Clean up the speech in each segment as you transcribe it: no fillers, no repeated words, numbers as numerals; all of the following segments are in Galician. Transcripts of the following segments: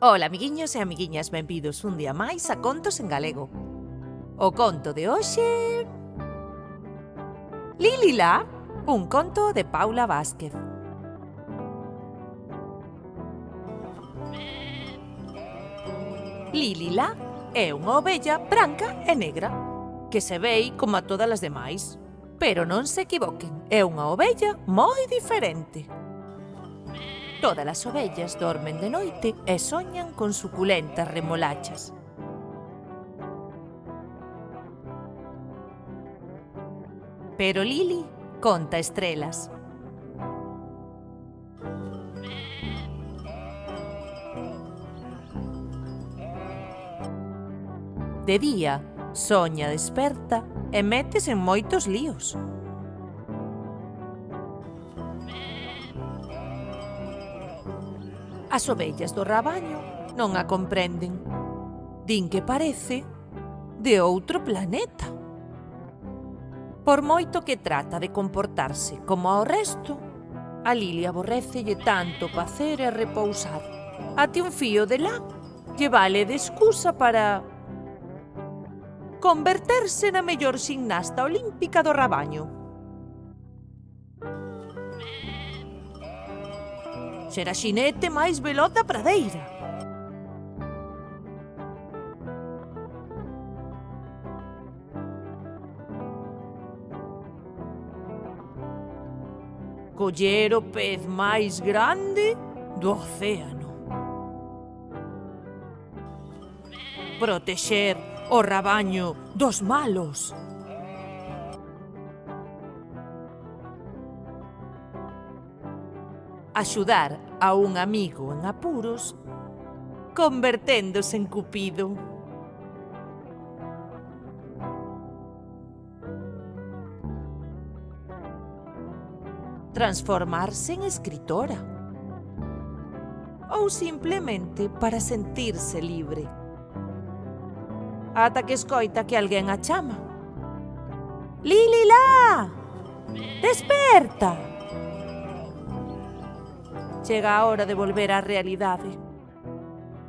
Ola, amiguiños e amiguiñas, benvidos un día máis a Contos en Galego. O conto de hoxe... Lilila, un conto de Paula Vázquez. Lilila é unha ovella branca e negra, que se vei como a todas as demais. Pero non se equivoquen, é unha ovella moi diferente. Todas as ovellas dormen de noite e soñan con suculentas remolachas. Pero Lili conta estrelas. De día, soña desperta e métese en moitos líos. As ovellas do rabaño non a comprenden. Din que parece de outro planeta. Por moito que trata de comportarse como ao resto, a Lili aborrécelle tanto pacer e repousar. Até un fío de lá lle vale de excusa para converterse na mellor ximnasta olímpica do rabaño. Será xinete máis veloz da pradeira. Coller o pez máis grande do océano. Protexer o rabaño dos malos. Axudar a un amigo en apuros converténdose en Cupido. Transformarse en escritora. Ou simplemente para sentirse libre. Ata que escoita que alguén a chama. Lilila! Desperta! Chega a hora de volver á realidade.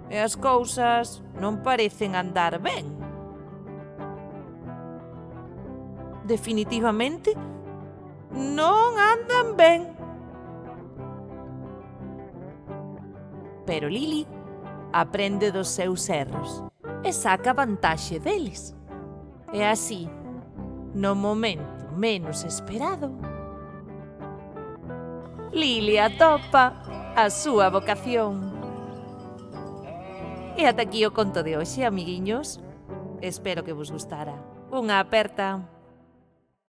E as cousas non parecen andar ben. Definitivamente, non andan ben. Pero Lili aprende dos seus erros e saca vantaxe deles. E así, no momento menos esperado, Lili atopa a súa vocación. E ata aquí o conto de hoxe, amiguiños. Espero que vos gustara. Unha aperta.